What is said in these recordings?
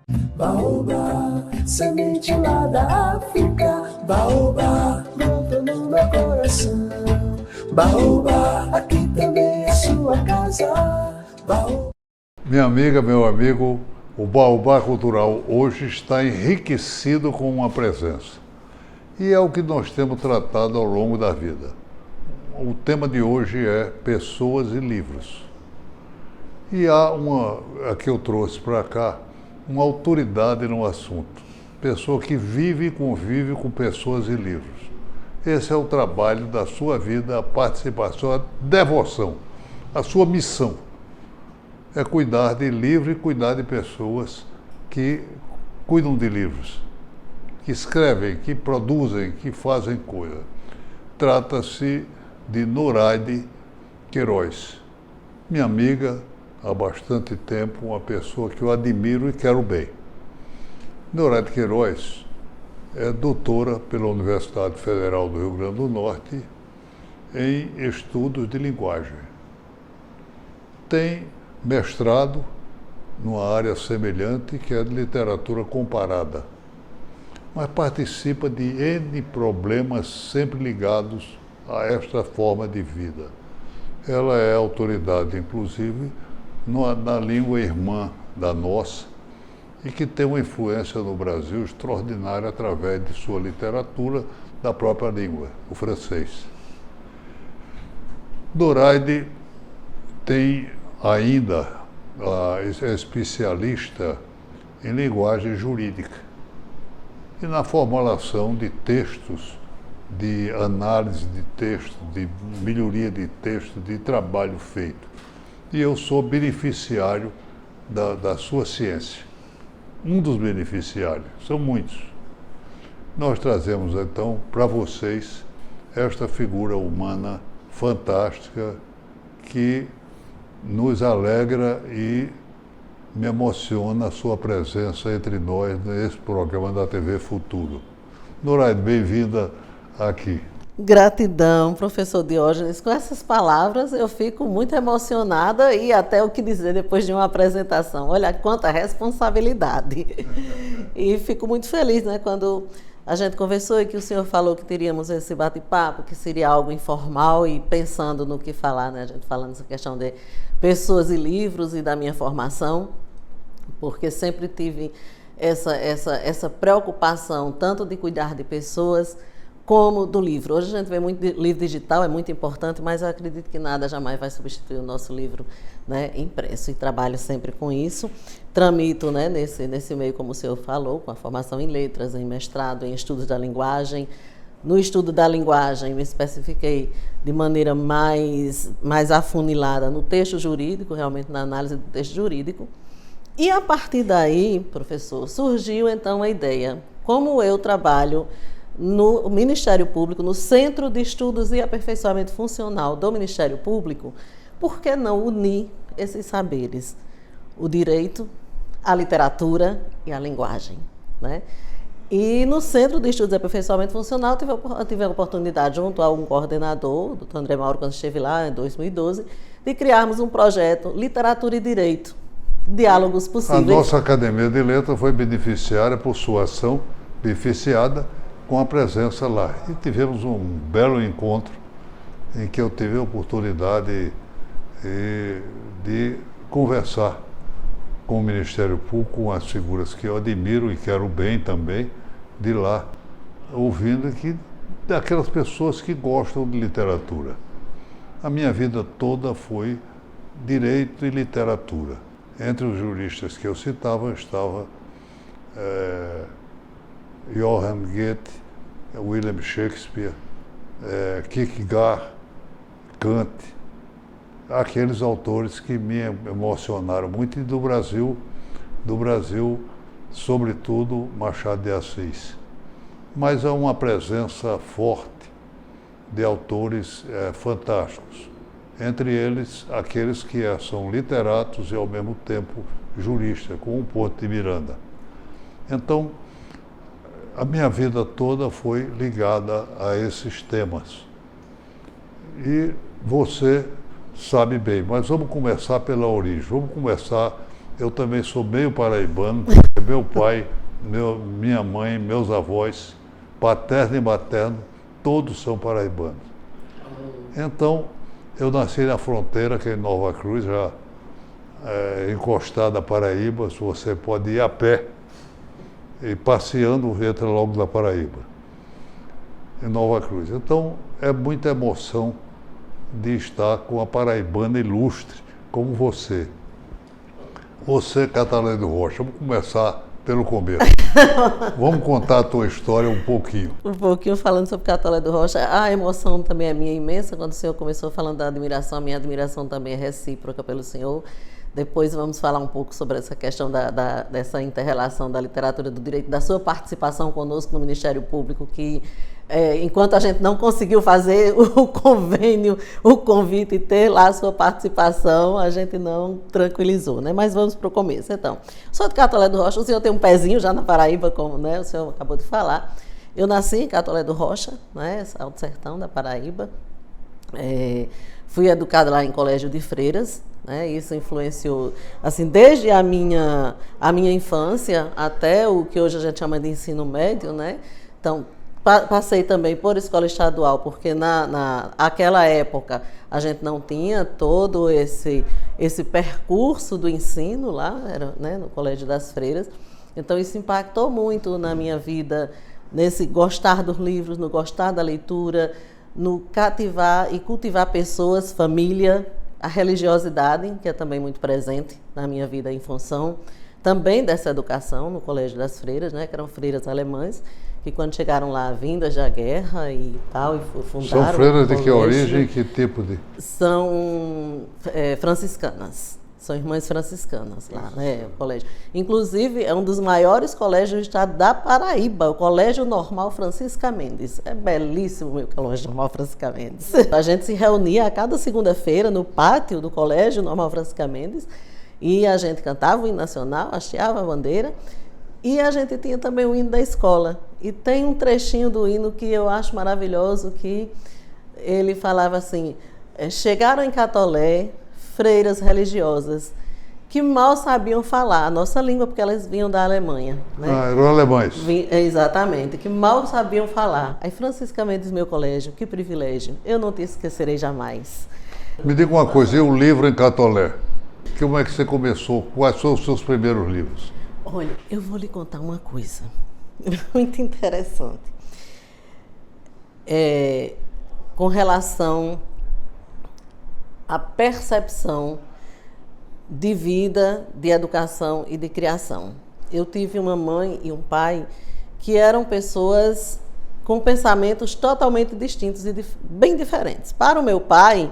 Baobá, semente lá da África. Baobá, brota no meu coração. Baobá, aqui também é sua casa. Baobá. Minha amiga, meu amigo, o Baobá Cultural hoje está enriquecido com uma presença. E é o que nós temos tratado ao longo da vida. O tema de hoje é pessoas e livros. E há a que eu trouxe para cá, uma autoridade no assunto. Pessoa que vive e convive com pessoas e livros. Esse é o trabalho da sua vida, a participação, a devoção, a sua missão. É cuidar de livro e cuidar de pessoas que cuidam de livros, que escrevem, que produzem, que fazem coisa. Trata-se de Noraide Queiroz, minha amiga há bastante tempo, uma pessoa que eu admiro e quero bem. Noraide Queiroz é doutora pela Universidade Federal do Rio Grande do Norte em estudos de linguagem. Tem mestrado numa área semelhante, que é de literatura comparada, mas participa de N problemas sempre ligados a esta forma de vida. Ela é autoridade, inclusive, na língua irmã da nossa, e que tem uma influência no Brasil extraordinária através de sua literatura, da própria língua, o francês. Noraide tem ainda, é especialista em linguagem jurídica e na formulação de textos, de análise de texto, de melhoria de texto, de trabalho feito. E eu sou beneficiário da sua ciência. Um dos beneficiários, são muitos. Nós trazemos então para vocês esta figura humana fantástica que nos alegra e me emociona a sua presença entre nós nesse programa da TV Futuro. Noraide, bem-vinda aqui. Gratidão, professor Diógenes. Com essas palavras eu fico muito emocionada e até o que dizer depois de uma apresentação. Olha quanta responsabilidade. E fico muito feliz, né, quando a gente conversou e que o senhor falou que teríamos esse bate-papo, que seria algo informal e pensando no que falar, né, a gente falando essa questão de pessoas e livros e da minha formação, porque sempre tive essa preocupação tanto de cuidar de pessoas como do livro. Hoje a gente vê muito livro digital, é muito importante, mas eu acredito que nada jamais vai substituir o nosso livro, né, impresso, e trabalho sempre com isso. Tramito, né, nesse meio, como o senhor falou, com a formação em letras, em mestrado, em estudos da linguagem. No estudo da linguagem, me especifiquei de maneira mais afunilada no texto jurídico, realmente na análise do texto jurídico. E a partir daí, professor, surgiu então a ideia, como eu trabalho no Ministério Público, no Centro de Estudos e Aperfeiçoamento Funcional do Ministério Público, por que não unir esses saberes? O direito, a literatura e a linguagem, né? E no Centro de Estudos e Aperfeiçoamento Funcional tive a oportunidade, junto a um coordenador, o Dr. André Mauro, quando esteve lá em 2012, de criarmos um projeto Literatura e Direito, Diálogos Possíveis. A nossa Academia de Letras foi beneficiária por sua ação, beneficiada com a presença lá. E tivemos um belo encontro em que eu tive a oportunidade de conversar com o Ministério Público, com as figuras que eu admiro e quero bem também, de lá, ouvindo daquelas pessoas que gostam de literatura. A minha vida toda foi direito e literatura. Entre os juristas que eu citava, estava Johann Goethe, William Shakespeare, Kierkegaard, Kant, aqueles autores que me emocionaram muito, e do Brasil, sobretudo, Machado de Assis. Mas há uma presença forte de autores fantásticos, entre eles aqueles que são literatos e ao mesmo tempo juristas, como o Porto de Miranda. Então, a minha vida toda foi ligada a esses temas. E você sabe bem, mas vamos começar pela origem, vamos começar eu também sou meio paraibano, porque meu pai, minha mãe, meus avós, paterno e materno, todos são paraibanos. Então, eu nasci na fronteira, que é em Nova Cruz, já encostado à Paraíba, você pode ir a pé e passeando entra logo na Paraíba, em Nova Cruz. Então, é muita emoção de estar com a paraibana ilustre como você. Você, Catalina Rocha, vamos começar pelo começo. Vamos contar a tua história um pouquinho. Um pouquinho falando sobre Catalina Rocha. A emoção também é minha imensa. Quando o senhor começou falando da admiração, a minha admiração também é recíproca pelo senhor. Depois vamos falar um pouco sobre essa questão dessa inter-relação da literatura do direito, da sua participação conosco no Ministério Público, que enquanto a gente não conseguiu fazer o convênio, o convite e ter lá a sua participação, a gente não tranquilizou, né? Mas vamos para o começo. Então, sou de Catolé do Rocha, o senhor tem um pezinho já na Paraíba, como, né, o senhor acabou de falar. Eu nasci em Catolé do Rocha, né, Alto Sertão da Paraíba. Fui educada lá em colégio de freiras, né? Isso influenciou, assim, desde a minha infância até o que hoje a gente chama de ensino médio, né? Então, passei também por escola estadual, porque naquela época a gente não tinha todo esse percurso do ensino lá, era, né, no Colégio das Freiras. Então, isso impactou muito na minha vida, nesse gostar dos livros, no gostar da leitura, no cativar e cultivar pessoas, família, a religiosidade, que é também muito presente na minha vida em função também dessa educação no Colégio das Freiras, né, que eram freiras alemãs, que quando chegaram lá, vindas da guerra e tal, e fundaram... São freiras de que origem e que tipo de... São franciscanas. São irmãs franciscanas lá, né, o colégio. Inclusive, é um dos maiores colégios do estado da Paraíba, o Colégio Normal Francisca Mendes. É belíssimo o meu Colégio Normal Francisca Mendes. A gente se reunia a cada segunda-feira no pátio do Colégio Normal Francisca Mendes e a gente cantava o hino nacional, hasteava a bandeira e a gente tinha também o hino da escola. E tem um trechinho do hino que eu acho maravilhoso, que ele falava assim, chegaram em Catolé freiras religiosas que mal sabiam falar a nossa língua, porque elas vinham da Alemanha. Né? Eram alemães. Exatamente, que mal sabiam falar. Aí, Francisca Mendes, meu colégio, que privilégio, eu não te esquecerei jamais. Me diga uma coisa, e o livro em Catolé? Como é que você começou? Quais são os seus primeiros livros? Olha, eu vou lhe contar uma coisa muito interessante. Com relação a percepção de vida, de educação e de criação. Eu tive uma mãe e um pai que eram pessoas com pensamentos totalmente distintos e bem diferentes. Para o meu pai,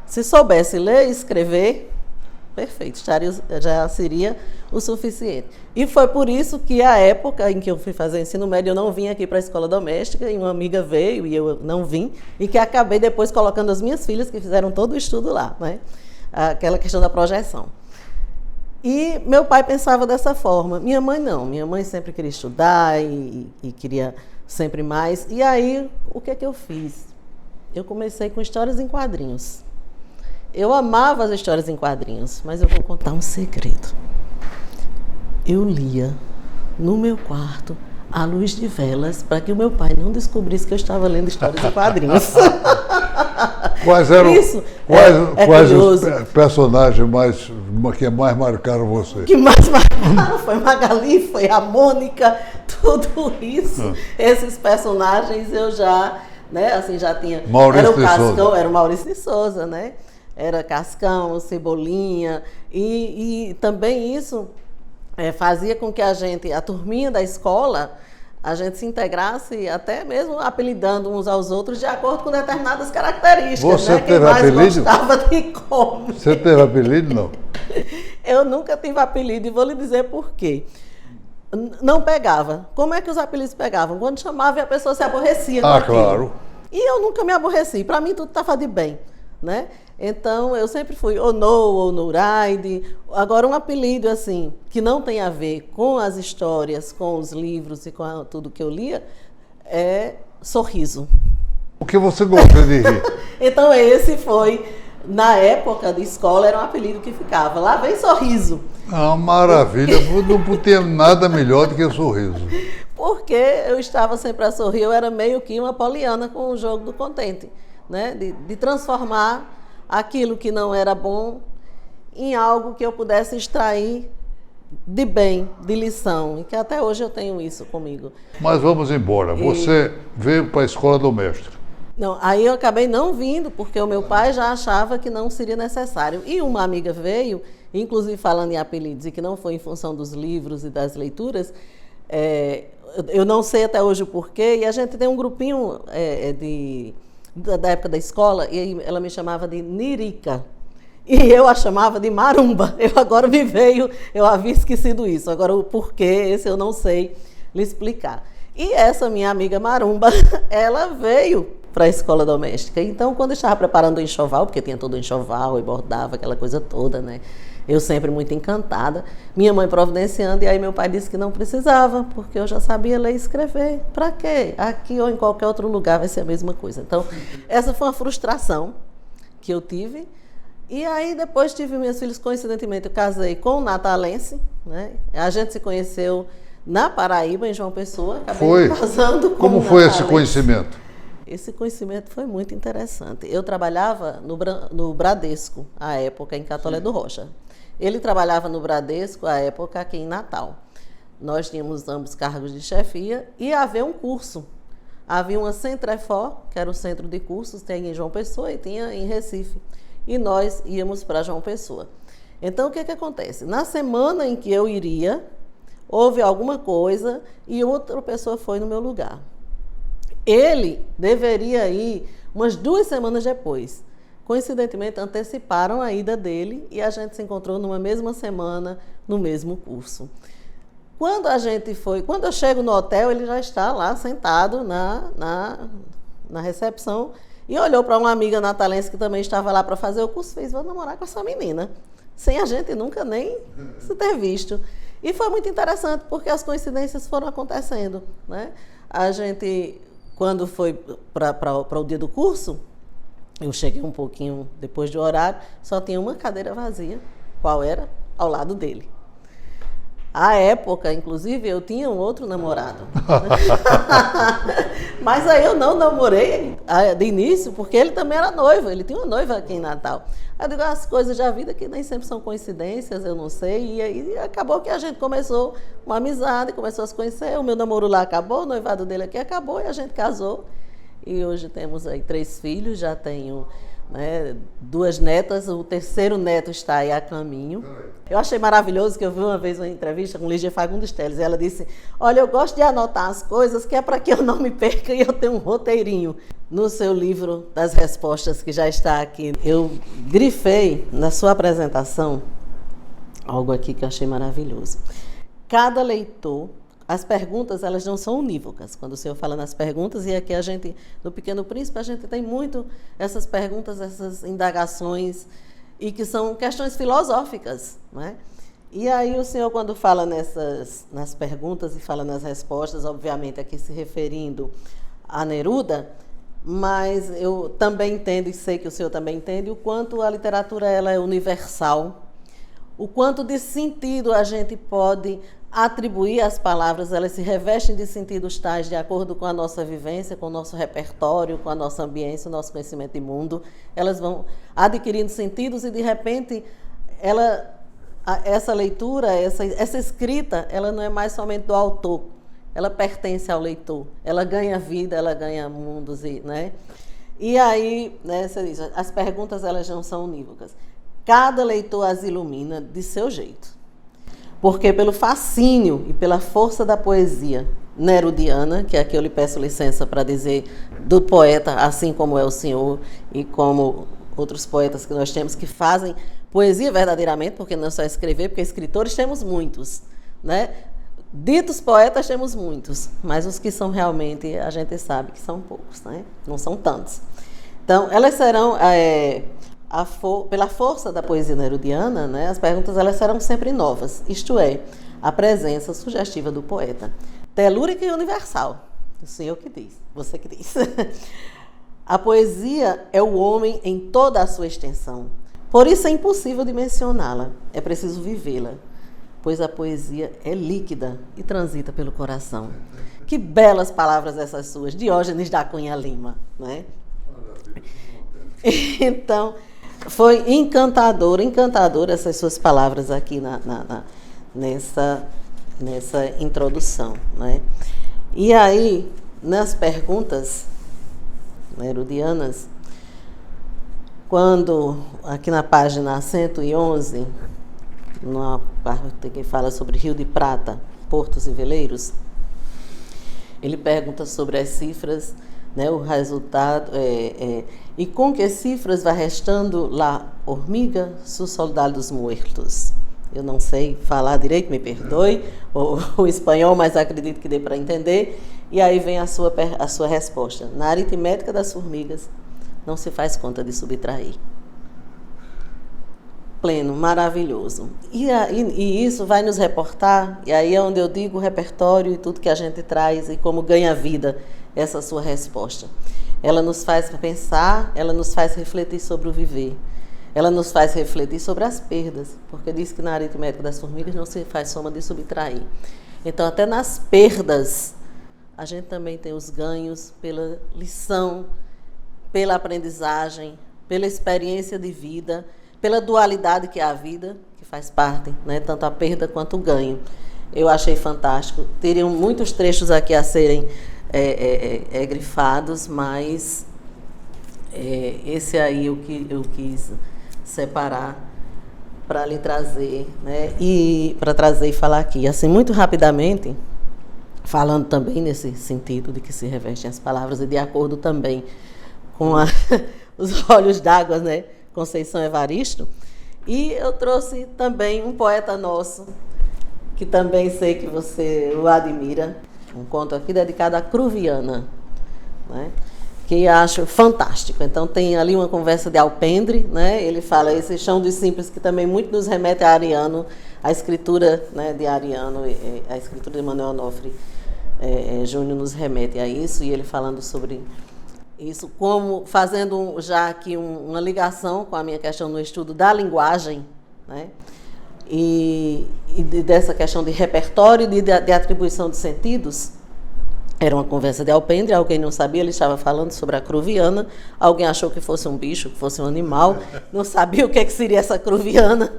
se soubesse ler e escrever, perfeito, já seria o suficiente. E foi por isso que a época em que eu fui fazer ensino médio, eu não vim aqui para a escola doméstica, e uma amiga veio e eu não vim, e que acabei depois colocando as minhas filhas, que fizeram todo o estudo lá, né? Aquela questão da projeção. E meu pai pensava dessa forma. Minha mãe não, minha mãe sempre queria estudar e queria sempre mais. E aí, o que é que eu fiz? Eu comecei com histórias em quadrinhos. Eu amava as histórias em quadrinhos, mas eu vou contar um segredo. Eu lia no meu quarto à luz de velas para que o meu pai não descobrisse que eu estava lendo histórias em quadrinhos. Quais eram quais os personagens que mais marcaram você? Que mais marcaram foi Magali, foi a Mônica, tudo isso. Esses personagens eu já, né, assim, já tinha. Maurício era o de Cascão, Souza. era o Maurício de Souza, né? Era Cascão, Cebolinha, e também isso fazia com que a turminha da escola, a gente se integrasse até mesmo apelidando uns aos outros de acordo com determinadas características. Você né? teve Quem mais apelido? gostava de comer. Você teve apelido, não? Eu nunca tive apelido e vou lhe dizer por quê. Não pegava. Como é que os apelidos pegavam? Quando chamava e a pessoa se aborrecia com aquilo. Claro. E eu nunca me aborreci. Para mim tudo estava de bem, né? Então, eu sempre fui Onou ou Nouraide. Agora, um apelido assim, que não tem a ver com as histórias, com os livros e com tudo que eu lia, é Sorriso. O que você gosta de rir? Então, esse foi Na época de escola era um apelido que ficava. Lá vem Sorriso. Ah, maravilha, não tem nada melhor do que sorriso. Porque eu estava sempre a sorrir, eu era meio que uma poliana com o jogo do contente, né? De transformar aquilo que não era bom em algo que eu pudesse extrair de bem, de lição, e que até hoje eu tenho isso comigo. Mas vamos embora. Você veio para a escola doméstica. Não, aí eu acabei não vindo, porque o meu pai já achava que não seria necessário. E uma amiga veio, inclusive falando em apelidos, e que não foi em função dos livros e das leituras, eu não sei até hoje o porquê, e a gente tem um grupinho da época da escola, e aí ela me chamava de Nirica. E eu a chamava de Marumba. Eu havia esquecido isso. Agora, o porquê, esse eu não sei lhe explicar. E essa minha amiga Marumba, ela veio para a escola doméstica. Então, quando eu estava preparando o enxoval, porque tinha todo o enxoval e bordava, aquela coisa toda, né? Eu sempre muito encantada. Minha mãe providenciando, e aí meu pai disse que não precisava, porque eu já sabia ler e escrever. Para quê? Aqui ou em qualquer outro lugar vai ser a mesma coisa. Então, essa foi uma frustração que eu tive. E aí depois tive meus filhos, coincidentemente eu casei com um natalense, né? A gente se conheceu na Paraíba, em João Pessoa, acabei casando com Como foi esse conhecimento? Esse conhecimento foi muito interessante. Eu trabalhava no Bradesco, à época, em Catolé do Rocha. Ele trabalhava no Bradesco, à época, aqui em Natal. Nós tínhamos ambos cargos de chefia e havia um curso. Havia uma Centrefor, que era o centro de cursos, tem em João Pessoa e tinha em Recife. E nós íamos para João Pessoa. Então, o que acontece? Na semana em que eu iria, houve alguma coisa e outra pessoa foi no meu lugar. Ele deveria ir umas 2 semanas depois. Coincidentemente, anteciparam a ida dele e a gente se encontrou numa mesma semana, no mesmo curso. Quando eu chego no hotel, ele já está lá sentado na recepção e olhou para uma amiga natalense que também estava lá para fazer o curso e fez: vou namorar com essa menina, sem a gente nunca nem se ter visto. E foi muito interessante, porque as coincidências foram acontecendo, né? A gente, quando foi para o dia do curso, eu cheguei um pouquinho depois do horário, só tinha uma cadeira vazia. Qual era? Ao lado dele. À época, inclusive, eu tinha um outro namorado. Mas aí eu não namorei de início, porque ele também era noivo, ele tinha uma noiva aqui em Natal. Aí eu digo, as coisas da vida que nem sempre são coincidências, eu não sei. E aí acabou que a gente começou uma amizade, começou a se conhecer, o meu namoro lá acabou, o noivado dele aqui acabou e a gente casou. E hoje temos aí 3 filhos, já tenho, né, 2 netas, o 3º neto está aí a caminho. Eu achei maravilhoso que eu vi uma vez uma entrevista com Lígia Fagundes Telles, e ela disse: olha, eu gosto de anotar as coisas que é para que eu não me perca, e eu tenho um roteirinho. No seu livro das respostas, que já está aqui, eu grifei na sua apresentação algo aqui que eu achei maravilhoso. Cada leitor, as perguntas, elas não são unívocas. Quando o senhor fala nas perguntas, e aqui a gente, no Pequeno Príncipe, a gente tem muito essas perguntas, essas indagações, e que são questões filosóficas, né? E aí o senhor, quando fala nas perguntas e fala nas respostas, obviamente aqui se referindo a Neruda, mas eu também entendo, e sei que o senhor também entende, o quanto a literatura ela é universal, o quanto de sentido a gente pode atribuir às palavras, elas se revestem de sentidos tais de acordo com a nossa vivência, com o nosso repertório, com a nossa ambiência, o nosso conhecimento de mundo. Elas vão adquirindo sentidos e, de repente, essa leitura, essa escrita, ela não é mais somente do autor, ela pertence ao leitor, ela ganha vida, ela ganha mundos, né? E aí, né, você diz, as perguntas elas não são unívocas. Cada leitor as ilumina de seu jeito. Porque pelo fascínio e pela força da poesia nerudiana, que aqui eu lhe peço licença para dizer do poeta, assim como é o senhor e como outros poetas que nós temos, que fazem poesia verdadeiramente, porque não é só escrever, porque escritores temos muitos, né? Ditos poetas temos muitos, mas os que são realmente, a gente sabe que são poucos, né? Não são tantos. Então, elas serão... pela força da poesia nerudiana, né, as perguntas elas serão sempre novas, isto é, a presença sugestiva do poeta, telúrica e universal, o senhor que diz, você que diz. A poesia é o homem em toda a sua extensão. Por isso é impossível dimensioná-la, é preciso vivê-la, pois a poesia é líquida e transita pelo coração. Que belas palavras essas suas, Diógenes da Cunha Lima, né? Então, foi encantadora essas suas palavras aqui nessa introdução, né? E aí, nas perguntas herodianas, quando, aqui na página 111, numa parte que fala sobre Rio de Prata, portos e veleiros, ele pergunta sobre as cifras, né, o resultado, e com que cifras vai restando la hormiga su soldados muertos. Eu não sei falar direito, me perdoe, o espanhol, mas acredito que dê para entender. E aí vem a sua resposta. Na aritmética das formigas, não se faz conta de subtrair. Pleno, maravilhoso. E isso vai nos reportar, e aí é onde eu digo o repertório e tudo que a gente traz e como ganha vida essa sua resposta. Ela nos faz pensar, ela nos faz refletir sobre o viver. Ela nos faz refletir sobre as perdas, porque diz que na aritmética das formigas não se faz soma de subtrair. Então, até nas perdas, a gente também tem os ganhos pela lição, pela aprendizagem, pela experiência de vida, pela dualidade que é a vida, que faz parte, né, tanto a perda quanto o ganho. Eu achei fantástico. Teriam muitos trechos aqui a serem grifados, mas esse aí eu quis separar para lhe trazer, né, e para trazer e falar aqui. Assim, muito rapidamente, falando também nesse sentido de que se revestem as palavras e de acordo também com os olhos d'água, né, Conceição Evaristo, e eu trouxe também um poeta nosso, que também sei que você o admira, um conto aqui dedicado a Cruviana, né, que acho fantástico. Então tem ali uma conversa de Alpendre, né, ele fala esse chão dos simples, que também muito nos remete a Ariano, a escritura, né, de Ariano, a escritura de Manuel Onofre Júnior nos remete a isso, e ele falando sobre isso, como fazendo já aqui uma ligação com a minha questão no estudo da linguagem, né? E dessa questão de repertório e de atribuição de sentidos. Era uma conversa de Alpendre, alguém não sabia, ele estava falando sobre a Cruviana, alguém achou que fosse um bicho, que fosse um animal, não sabia o que seria essa Cruviana.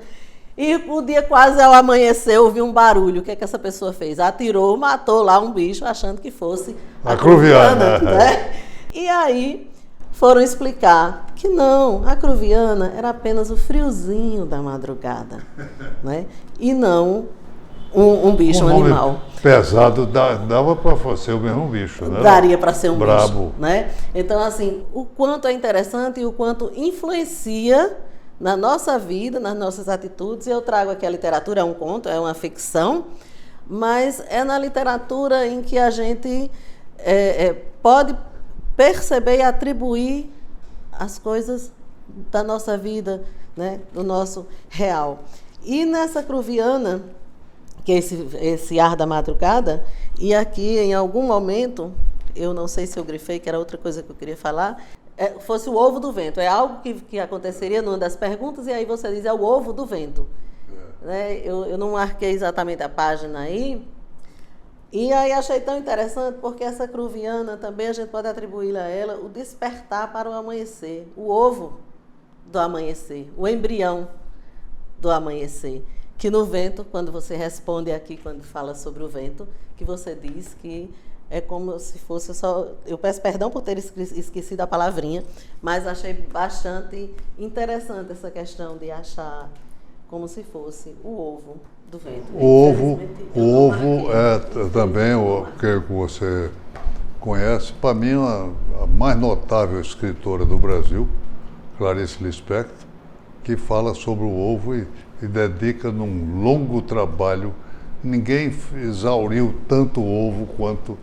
E o dia quase ao amanhecer, ouviu um barulho. O que essa pessoa fez? Atirou, matou lá um bicho, achando que fosse a Cruviana, né? E aí foram explicar que não, a Cruviana era apenas o friozinho da madrugada, né? E não um bicho, um animal. Pesado, dava para ser o mesmo bicho, né? Daria para ser um brabo bicho, né? Então, assim, o quanto é interessante e o quanto influencia na nossa vida, nas nossas atitudes. Eu trago aqui a literatura, é um conto, é uma ficção, mas é na literatura em que a gente pode perceber e atribuir as coisas da nossa vida, né, do nosso real. E nessa Cruviana, que é esse ar da madrugada, e aqui em algum momento, eu não sei se eu grifei, que era outra coisa que eu queria falar, fosse o ovo do vento. É algo que aconteceria numa das perguntas, e aí você diz, é o ovo do vento. Né? Eu não marquei exatamente a página aí. E aí achei tão interessante, porque essa Cruviana também a gente pode atribuir a ela o despertar para o amanhecer, o ovo do amanhecer, o embrião do amanhecer. Que no vento, quando você responde aqui, quando fala sobre o vento, que você diz que é como se fosse só... Eu peço perdão por ter esquecido a palavrinha, mas achei bastante interessante essa questão de achar como se fosse o ovo do vento. O ovo é também o que você conhece. Para mim, a mais notável escritora do Brasil, Clarice Lispector, que fala sobre o ovo e dedica num longo trabalho. Ninguém exauriu tanto o ovo quanto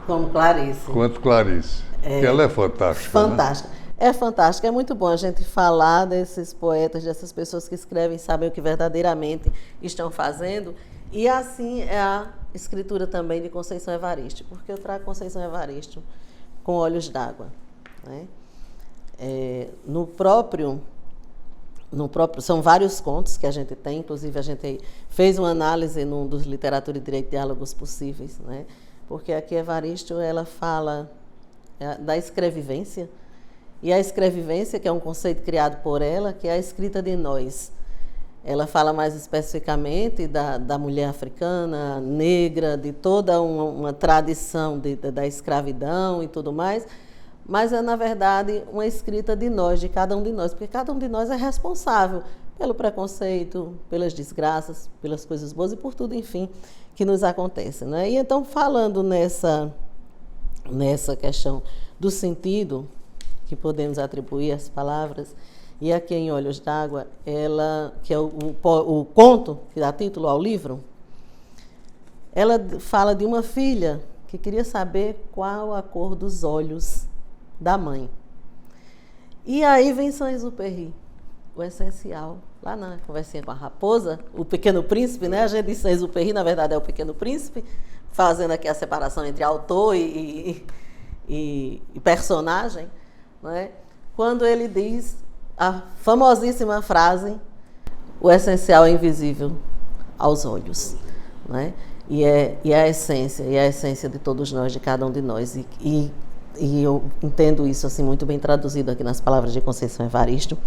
Clarice. Que ela é fantástica. Fantástica. Né? É fantástico, é muito bom a gente falar desses poetas, dessas pessoas que escrevem, sabem o que verdadeiramente estão fazendo. E assim é a escritura também de Conceição Evaristo, porque eu trago Conceição Evaristo com olhos d'água. Né? no próprio, são vários contos que a gente tem, inclusive a gente fez uma análise num dos Literatura e Direito Diálogos Possíveis, né? Porque aqui Evaristo, ela fala da escrevivência, e a escrevivência, que é um conceito criado por ela, que é a escrita de nós. Ela fala mais especificamente da mulher africana, negra, de toda uma tradição da escravidão e tudo mais, mas é, na verdade, uma escrita de nós, de cada um de nós, porque cada um de nós é responsável pelo preconceito, pelas desgraças, pelas coisas boas e por tudo, enfim, que nos acontece, né? E então, falando nessa questão do sentido que podemos atribuir às palavras, e aqui em Olhos d'Água, ela, que é o conto que dá título ao livro, ela fala de uma filha que queria saber qual a cor dos olhos da mãe. E aí vem Saint-Exupéry, o essencial, lá na conversinha com a raposa, o Pequeno Príncipe, né? A gente diz Saint-Exupéry, na verdade é o Pequeno Príncipe, fazendo aqui a separação entre autor e personagem, né? Quando ele diz a famosíssima frase: o essencial é invisível aos olhos, né? E é a essência de todos nós, de cada um de nós. E eu entendo isso assim muito bem traduzido aqui nas palavras de Conceição Evaristo.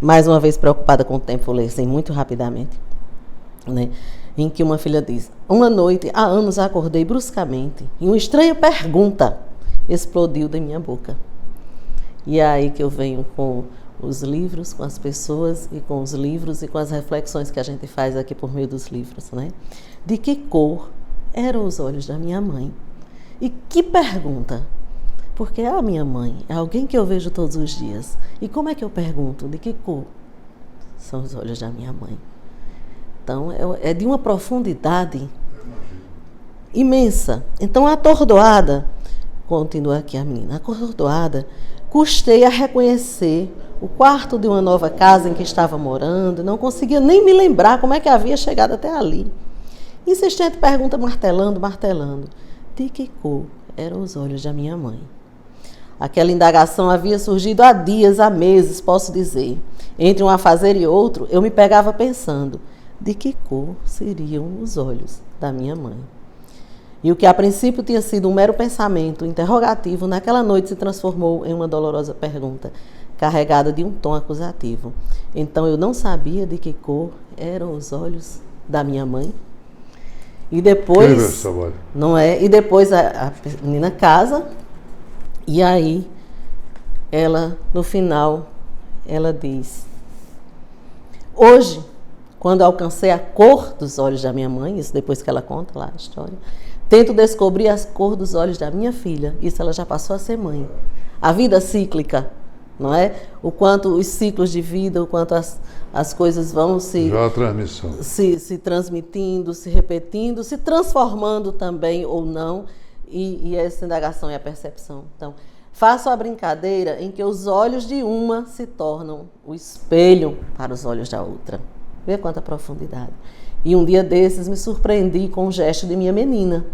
Mais uma vez preocupada com o tempo, vou ler assim muito rapidamente, né? Em que uma filha diz: uma noite, há anos, acordei bruscamente e uma estranha pergunta explodiu da minha boca. E é aí que eu venho com os livros, com as pessoas e com os livros e com as reflexões que a gente faz aqui por meio dos livros, né? De que cor eram os olhos da minha mãe? E que pergunta! Porque a minha mãe é alguém que eu vejo todos os dias. E como é que eu pergunto de que cor são os olhos da minha mãe? Então, é de uma profundidade imensa. Então, atordoada, continua aqui a menina, atordoada, custei a reconhecer o quarto de uma nova casa em que estava morando, não conseguia nem me lembrar como é que havia chegado até ali. Insistente pergunta, martelando, de que cor eram os olhos da minha mãe? Aquela indagação havia surgido há dias, há meses, posso dizer. Entre um afazer e outro, eu me pegava pensando, de que cor seriam os olhos da minha mãe? E o que a princípio tinha sido um mero pensamento interrogativo, naquela noite se transformou em uma dolorosa pergunta, carregada de um tom acusativo. Então eu não sabia de que cor eram os olhos da minha mãe. E depois, não é? E depois a menina casa, e aí ela, no final, ela diz: hoje, quando alcancei a cor dos olhos da minha mãe, isso depois que ela conta lá a história, tento descobrir a cor dos olhos da minha filha. Isso ela já passou a ser mãe. A vida cíclica, não é? O quanto os ciclos de vida, o quanto as coisas vão se transmitindo, se repetindo, se transformando também ou não, e essa indagação e a percepção. Então, faço a brincadeira em que os olhos de uma se tornam o espelho para os olhos da outra. Vê quanta profundidade. E um dia desses me surpreendi com um gesto de minha menina.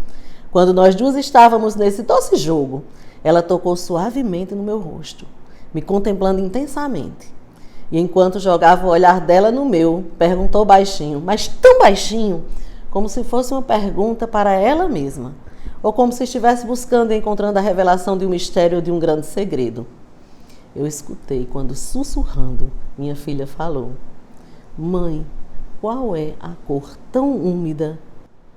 Quando nós duas estávamos nesse doce jogo, ela tocou suavemente no meu rosto, me contemplando intensamente. E enquanto jogava o olhar dela no meu, perguntou baixinho, mas tão baixinho, como se fosse uma pergunta para ela mesma, ou como se estivesse buscando e encontrando a revelação de um mistério ou de um grande segredo. Eu escutei quando, sussurrando, minha filha falou: mãe, qual é a cor tão úmida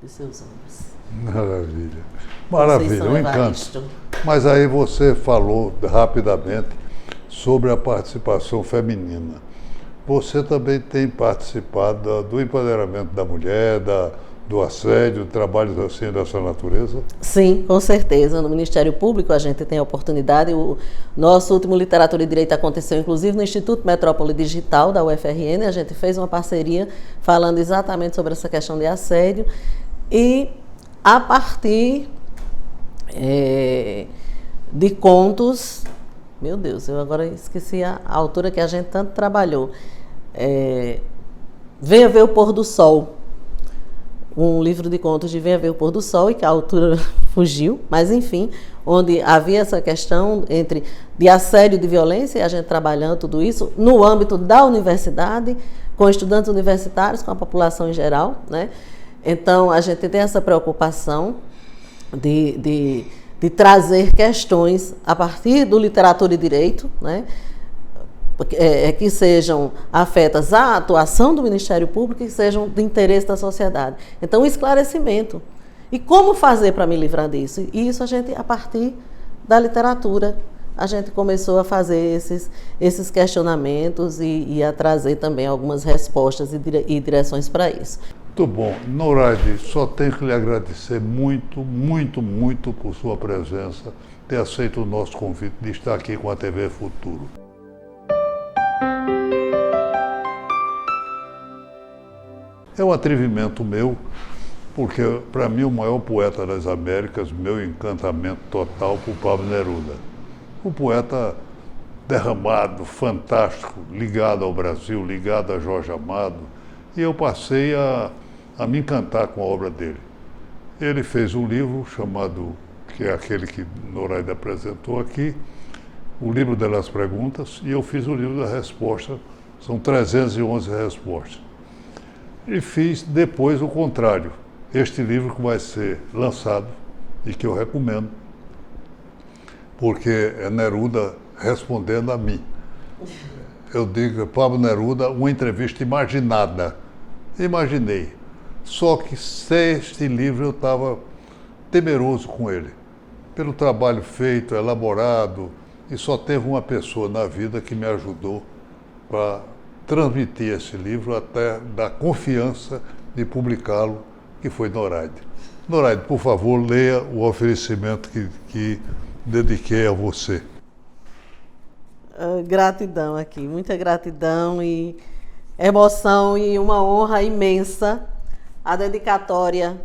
dos seus olhos? Maravilha. Maravilha, um encanto. Mas aí você falou rapidamente sobre a participação feminina. Você também tem participado do empoderamento da mulher, do assédio, trabalhos assim dessa natureza? Sim, com certeza. No Ministério Público a gente tem a oportunidade. O nosso último Literatura e Direito aconteceu inclusive no Instituto Metrópole Digital da UFRN. A gente fez uma parceria falando exatamente sobre essa questão de assédio. E a partir de contos, meu Deus, eu agora esqueci a autora que a gente tanto trabalhou. Venha ver o pôr do sol. um livro de contos de Venha Ver o Pôr do Sol, e que a autora fugiu, mas enfim, onde havia essa questão de assédio, de violência, e a gente trabalhando tudo isso no âmbito da universidade, com estudantes universitários, com a população em geral, né? Então, a gente tem essa preocupação de trazer questões a partir do literatura e direito, né? Que sejam afetas à atuação do Ministério Público e que sejam de interesse da sociedade. Então, um esclarecimento. E como fazer para me livrar disso? E isso a gente, a partir da literatura, a gente começou a fazer esses questionamentos e a trazer também algumas respostas e direções para isso. Muito bom. Noraide, só tenho que lhe agradecer muito, muito, muito por sua presença, ter aceito o nosso convite de estar aqui com a TV Futuro. É um atrevimento meu, porque para mim o maior poeta das Américas, meu encantamento total por Pablo Neruda. Um poeta derramado, fantástico, ligado ao Brasil, ligado a Jorge Amado, e eu passei a me encantar com a obra dele. Ele fez um livro chamado, que é aquele que Noraide apresentou aqui, o livro das perguntas, e eu fiz o livro da resposta, são 311 respostas. E fiz depois o contrário, este livro que vai ser lançado e que eu recomendo, porque é Neruda respondendo a mim. Eu digo, Pablo Neruda, uma entrevista imaginada. Imaginei. Só que sem este livro eu estava temeroso com ele, pelo trabalho feito, elaborado, e só teve uma pessoa na vida que me ajudou para transmitir esse livro até dar confiança de publicá-lo, que foi Noraide. Noraide, por favor, leia o oferecimento que dediquei a você. Gratidão aqui, muita gratidão e emoção e uma honra imensa a dedicatória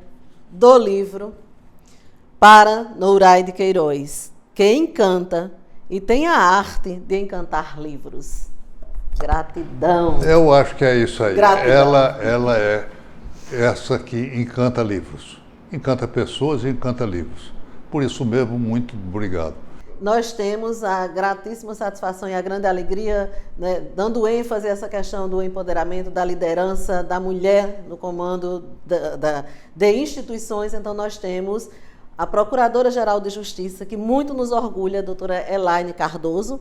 do livro para Noraide Queiroz, que encanta e tem a arte de encantar livros. Gratidão. Eu acho que é isso aí. Gratidão. Ela é essa que encanta livros. Encanta pessoas e encanta livros. Por isso mesmo, muito obrigado. Nós temos a gratíssima satisfação e a grande alegria, né, dando ênfase a essa questão do empoderamento, da liderança da mulher no comando de instituições. Então, nós temos a Procuradora-Geral de Justiça, que muito nos orgulha, a doutora Elaine Cardoso,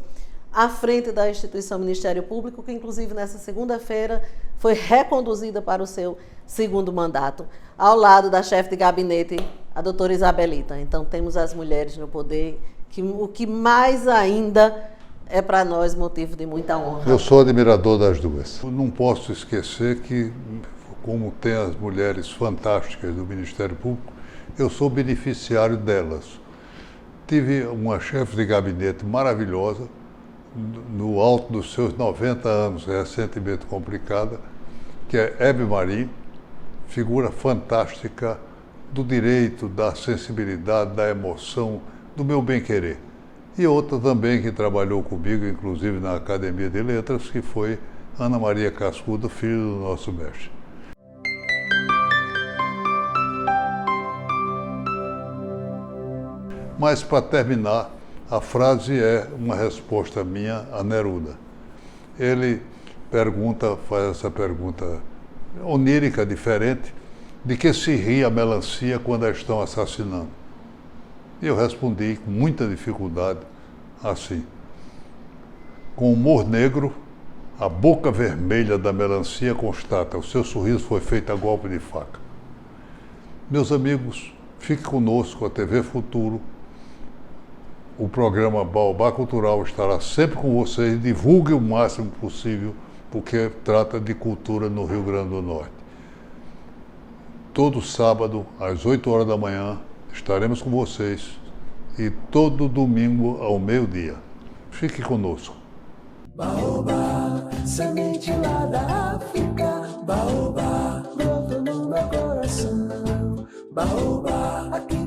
à frente da instituição Ministério Público, que inclusive nessa segunda-feira foi reconduzida para o seu segundo mandato, ao lado da chefe de gabinete, a doutora Isabelita. Então, temos as mulheres no poder, o que mais ainda é para nós motivo de muita honra. Eu sou admirador das duas. Eu não posso esquecer que, como tem as mulheres fantásticas do Ministério Público, eu sou beneficiário delas. Tive uma chefe de gabinete maravilhosa, no alto dos seus 90 anos, recentemente complicada, que é Hebe Marim, figura fantástica do direito, da sensibilidade, da emoção, do meu bem-querer. E outra também que trabalhou comigo, inclusive na Academia de Letras, que foi Ana Maria Cascudo, filha do nosso mestre. Mas, para terminar, a frase é uma resposta minha a Neruda. Ele faz essa pergunta onírica, diferente, de que se ri a melancia quando a estão assassinando. E eu respondi com muita dificuldade, assim: com humor negro, a boca vermelha da melancia constata, o seu sorriso foi feito a golpe de faca. Meus amigos, fique conosco, a TV Futuro. O programa Baobá Cultural estará sempre com vocês. Divulgue o máximo possível, porque trata de cultura no Rio Grande do Norte. Todo sábado, às 8 horas da manhã, estaremos com vocês. E todo domingo, ao meio-dia. Fique conosco. Baobá, semente lá da África. Baobá, brotou no meu coração. Baobá, aqui